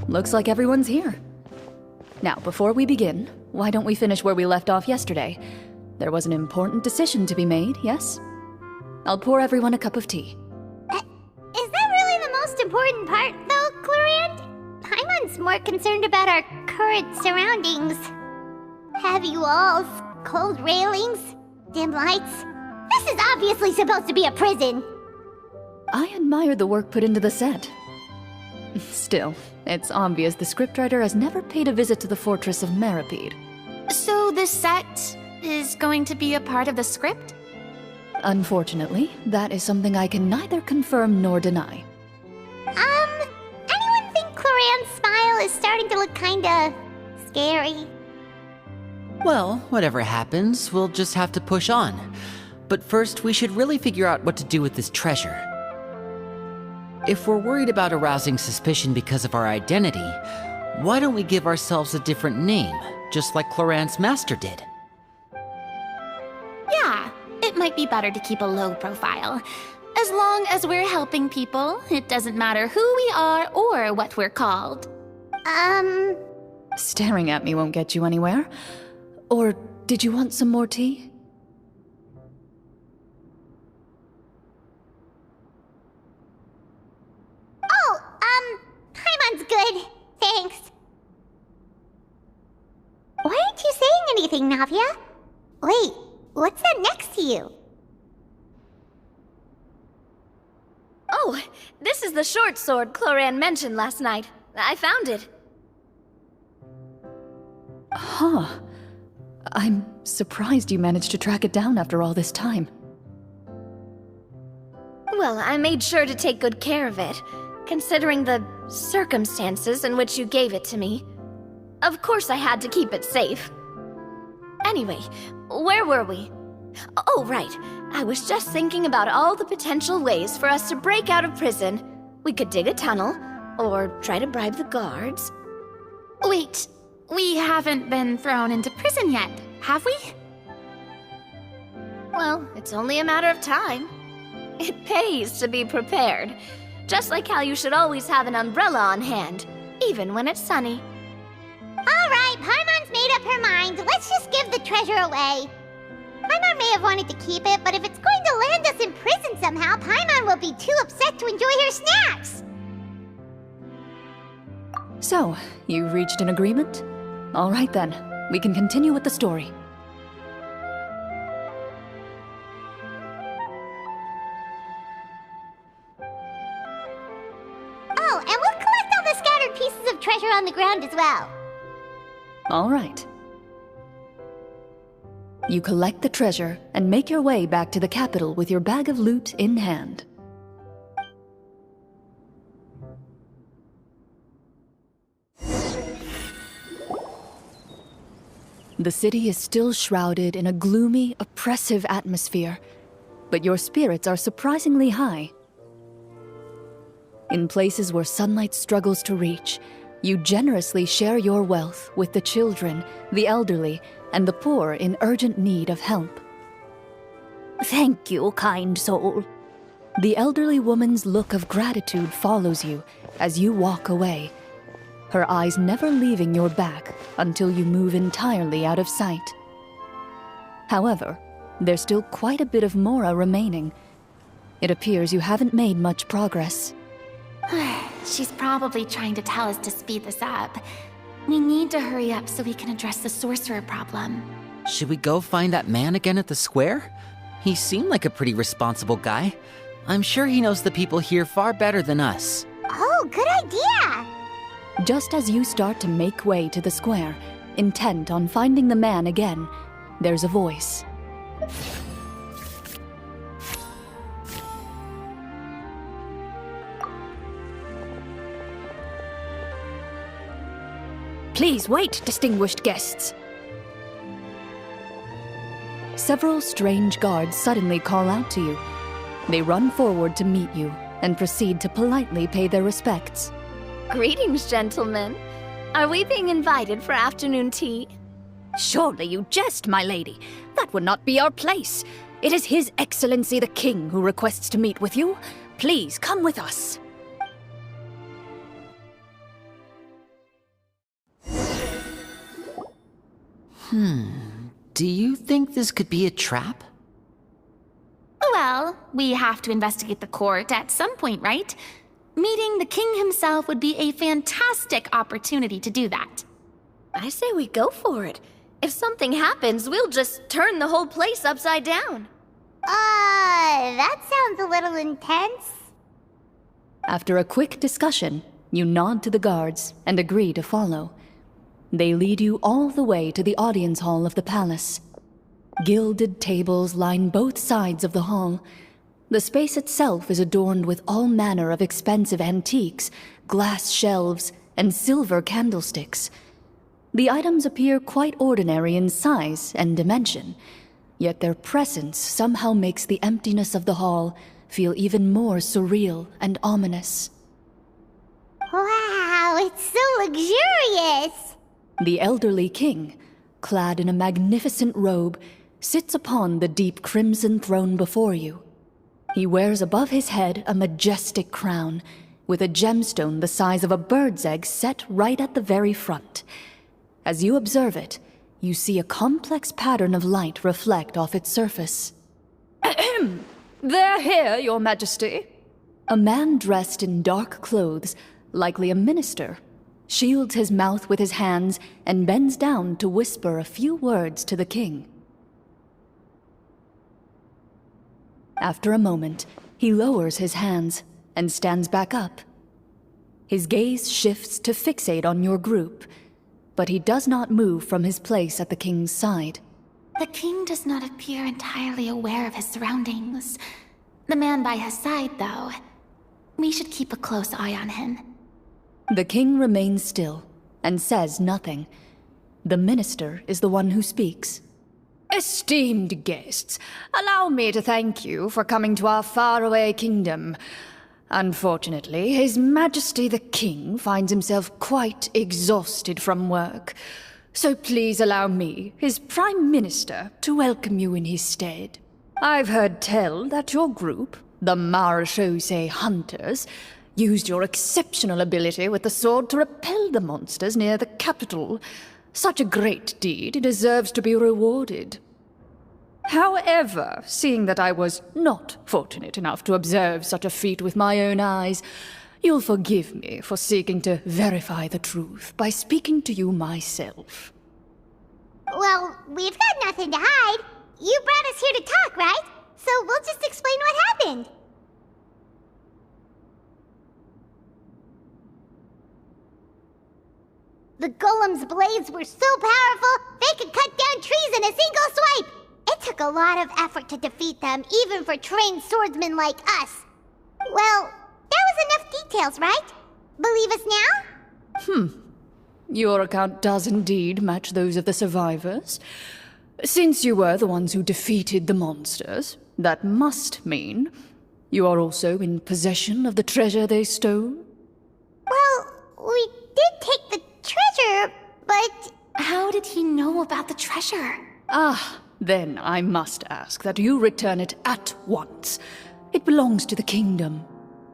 looks like everyone's here. Now, before we begin, why don't we finish where we left off yesterday? There was an important decision to be made, yes? I'll pour everyone a cup of tea. Is that really the most important part, though, Clorand? Paimon's more concerned about our current surroundings. Heavy walls, cold railings, dim lights. This is obviously supposed to be a prison. I admire the work put into the set. Still, it's obvious the scriptwriter has never paid a visit to the fortress of Meripede. So this set is going to be a part of the script? Unfortunately, that is something I can neither confirm nor deny. Anyone think Clorand's smile is starting to look kinda scary? Well, whatever happens, we'll just have to push on. But first, we should really figure out what to do with this treasure. If we're worried about arousing suspicion because of our identity, why don't we give ourselves a different name, just like Clorand's master did? Yeah, it might be better to keep a low profile. As long as we're helping people, it doesn't matter who we are or what we're called. Staring at me won't get you anywhere. Or did you want some more tea? Paimon's good. Thanks. Why aren't you saying anything, Navia? Wait, what's that next to you? Oh, this is the short sword Clorand mentioned last night. I found it. Huh. I'm surprised you managed to track it down after all this time. Well, I made sure to take good care of it, considering the circumstances in which you gave it to me. Of course I had to keep it safe. Anyway, where were we? Oh, right. I was just thinking about all the potential ways for us to break out of prison. We could dig a tunnel, or try to bribe the guards. Wait, we haven't been thrown into prison yet, have we? Well, it's only a matter of time. It pays to be prepared. Just like how you should always have an umbrella on hand, even when it's sunny. Alright, Paimon's made up her mind. Let's just give the treasure away. Paimon may have wanted to keep it, but if it's going to land us in prison somehow, Paimon will be too upset to enjoy her snacks. So, you've reached an agreement? All right then, we can continue with the story. Oh, and we'll collect all the scattered pieces of treasure on the ground as well. All right. You collect the treasure and make your way back to the capital with your bag of loot in hand. The city is still shrouded in a gloomy, oppressive atmosphere, but your spirits are surprisingly high. In places where sunlight struggles to reach, you generously share your wealth with the children, the elderly, and the poor in urgent need of help. Thank you, kind soul. The elderly woman's look of gratitude follows you as you walk away, her eyes never leaving your back until you move entirely out of sight. However, there's still quite a bit of Mora remaining. It appears you haven't made much progress. She's probably trying to tell us to speed this up. We need to hurry up so we can address the sorcerer problem. Should we go find that man again at the square? He seemed like a pretty responsible guy. I'm sure he knows the people here far better than us. Oh, good idea! Just as you start to make way to the square, intent on finding the man again, there's a voice. Please wait, distinguished guests. Several strange guards suddenly call out to you. They run forward to meet you and proceed to politely pay their respects. Greetings, gentlemen. Are we being invited for afternoon tea? Surely you jest, my lady. That would not be our place. It is His Excellency the King who requests to meet with you. Please come with us. Do you think this could be a trap? Well, we have to investigate the court at some point, right? Meeting the king himself would be a fantastic opportunity to do that. I say we go for it. If something happens, we'll just turn the whole place upside down. That sounds a little intense. After a quick discussion, you nod to the guards and agree to follow. They lead you all the way to the audience hall of the palace. Gilded tables line both sides of the hall. The space itself is adorned with all manner of expensive antiques, glass shelves, and silver candlesticks. The items appear quite ordinary in size and dimension, yet their presence somehow makes the emptiness of the hall feel even more surreal and ominous. Wow, it's so luxurious! The elderly king, clad in a magnificent robe, sits upon the deep crimson throne before you. He wears above his head a majestic crown, with a gemstone the size of a bird's egg set right at the very front. As you observe it, you see a complex pattern of light reflect off its surface. They're here, Your Majesty. A man dressed in dark clothes, likely a minister, shields his mouth with his hands and bends down to whisper a few words to the king. After a moment, he lowers his hands and stands back up. His gaze shifts to fixate on your group, but he does not move from his place at the king's side. The king does not appear entirely aware of his surroundings. The man by his side, though, we should keep a close eye on him. The king remains still and says nothing. The minister is the one who speaks. Esteemed guests, allow me to thank you for coming to our faraway kingdom. Unfortunately, His Majesty the King finds himself quite exhausted from work. So please allow me, his Prime Minister, to welcome you in his stead. I've heard tell that your group, the Marechaussee Hunters, used your exceptional ability with the sword to repel the monsters near the capital. Such a great deed deserves to be rewarded. However, seeing that I was not fortunate enough to observe such a feat with my own eyes, you'll forgive me for seeking to verify the truth by speaking to you myself. Well, we've got nothing to hide. You brought us here to talk, right? So we'll just explain what happened. The golem's blades were so powerful, they could cut down trees in a single swipe! It took a lot of effort to defeat them, even for trained swordsmen like us. Well, that was enough details, right? Believe us now? Your account does indeed match those of the survivors. Since you were the ones who defeated the monsters, that must mean you are also in possession of the treasure they stole? Well, we did take the treasure, but... How did he know about the treasure? Then I must ask that you return it at once. It belongs to the kingdom.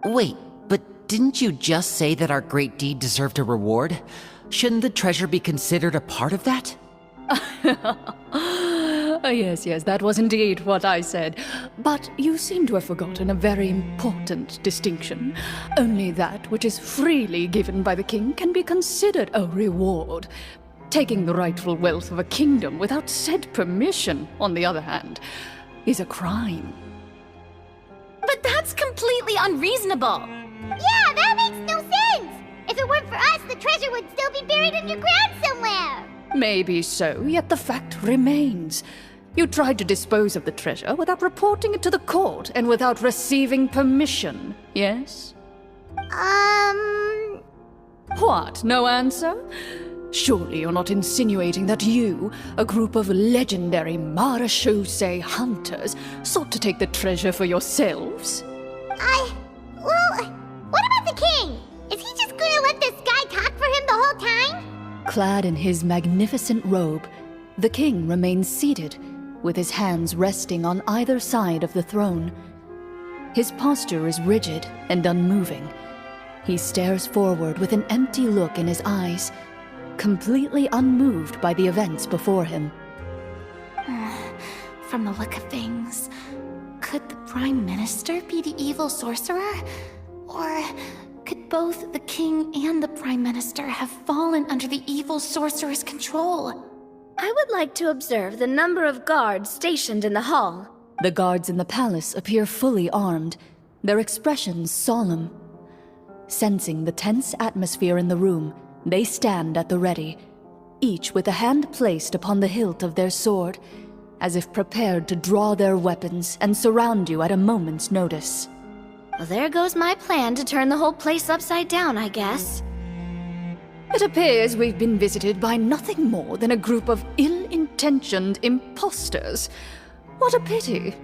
Wait, but didn't you just say that our great deed deserved a reward? Shouldn't the treasure be considered a part of that? Yes, that was indeed what I said. But you seem to have forgotten a very important distinction. Only that which is freely given by the king can be considered a reward. Taking the rightful wealth of a kingdom without said permission, on the other hand, is a crime. But that's completely unreasonable. Yeah, that makes no sense! If it weren't for us, the treasure would still be buried underground somewhere! Maybe so, yet the fact remains. You tried to dispose of the treasure without reporting it to the court and without receiving permission, yes? What, no answer? Surely you're not insinuating that you, a group of legendary Marechaussee hunters, sought to take the treasure for yourselves? Well, what about the king? Is he just gonna let this guy talk for him the whole time? Clad in his magnificent robe, the king remains seated, with his hands resting on either side of the throne. His posture is rigid and unmoving. He stares forward with an empty look in his eyes, completely unmoved by the events before him. From the look of things, could the Prime Minister be the evil sorcerer? Or could both the King and the Prime Minister have fallen under the evil sorcerer's control? I would like to observe the number of guards stationed in the hall. The guards in the palace appear fully armed, their expressions solemn. Sensing the tense atmosphere in the room, they stand at the ready, each with a hand placed upon the hilt of their sword, as if prepared to draw their weapons and surround you at a moment's notice. Well, there goes my plan to turn the whole place upside down, I guess. It appears we've been visited by nothing more than a group of ill-intentioned imposters. What a pity.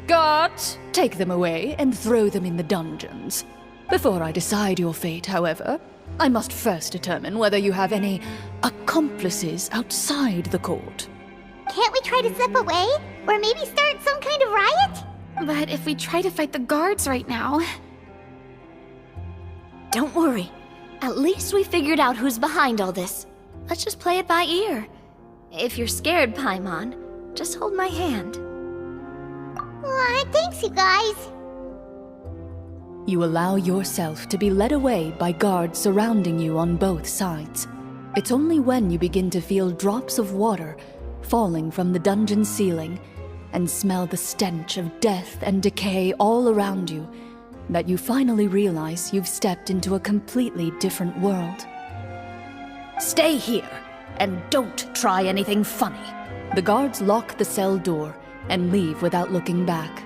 Guards, take them away and throw them in the dungeons. Before I decide your fate, however, I must first determine whether you have any accomplices outside the court. Can't we try to slip away? Or maybe start some kind of riot? But if we try to fight the guards right now... Don't worry. At least we figured out who's behind all this. Let's just play it by ear. If you're scared, Paimon, just hold my hand. Aw, thanks, you guys. You allow yourself to be led away by guards surrounding you on both sides. It's only when you begin to feel drops of water falling from the dungeon ceiling and smell the stench of death and decay all around you that you finally realize you've stepped into a completely different world. Stay here, and don't try anything funny. The guards lock the cell door and leave without looking back.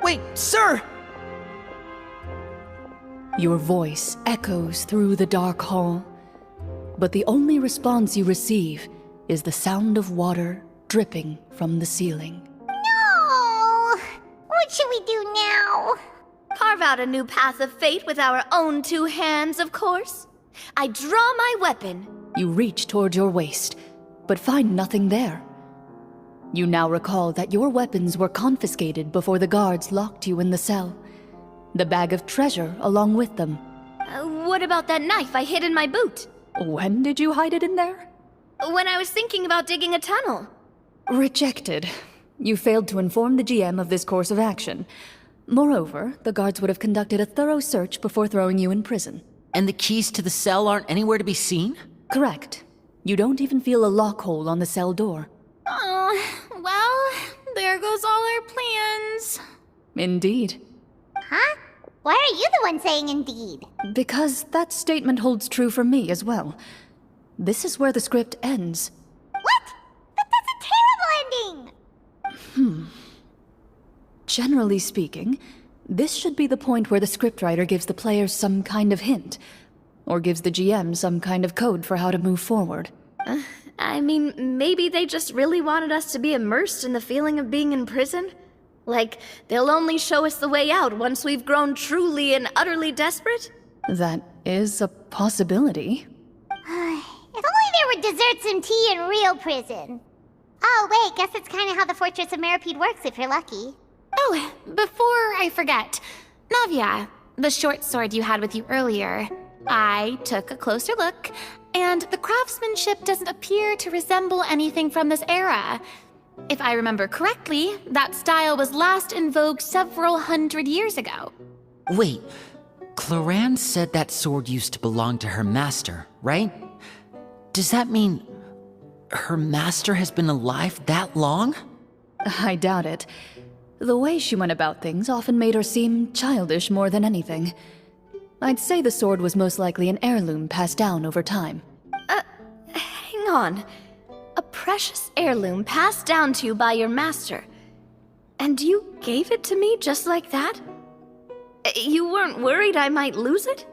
Wait, sir! Your voice echoes through the dark hall, but the only response you receive is the sound of water dripping from the ceiling. No! What should we do now? Carve out a new path of fate with our own two hands, of course. I draw my weapon. You reach toward your waist, but find nothing there. You now recall that your weapons were confiscated before the guards locked you in the cell. The bag of treasure along with them. What about that knife I hid in my boot? When did you hide it in there? When I was thinking about digging a tunnel. Rejected. You failed to inform the GM of this course of action. Moreover, the guards would have conducted a thorough search before throwing you in prison. And the keys to the cell aren't anywhere to be seen? Correct. You don't even feel a lock hole on the cell door. Oh, well, there goes all our plans. Indeed. Huh? Why are you the one saying indeed? Because that statement holds true for me as well. This is where the script ends. What? But that's a terrible ending! Generally speaking, this should be the point where the scriptwriter gives the players some kind of hint, or gives the GM some kind of code for how to move forward. I mean, maybe they just really wanted us to be immersed in the feeling of being in prison? Like, they'll only show us the way out once we've grown truly and utterly desperate? That is a possibility. If only there were desserts and tea in real prison. Oh, wait, guess that's kind of how the Fortress of Meripede works if you're lucky. Oh, before I forget, Navia, the short sword you had with you earlier, I took a closer look, and the craftsmanship doesn't appear to resemble anything from this era. If I remember correctly, that style was last in vogue several hundred years ago. Wait, Cloran said that sword used to belong to her master, right? Does that mean her master has been alive that long? I doubt it. The way she went about things often made her seem childish more than anything. I'd say the sword was most likely an heirloom passed down over time. Hang on. A precious heirloom passed down to you by your master. And you gave it to me just like that? You weren't worried I might lose it?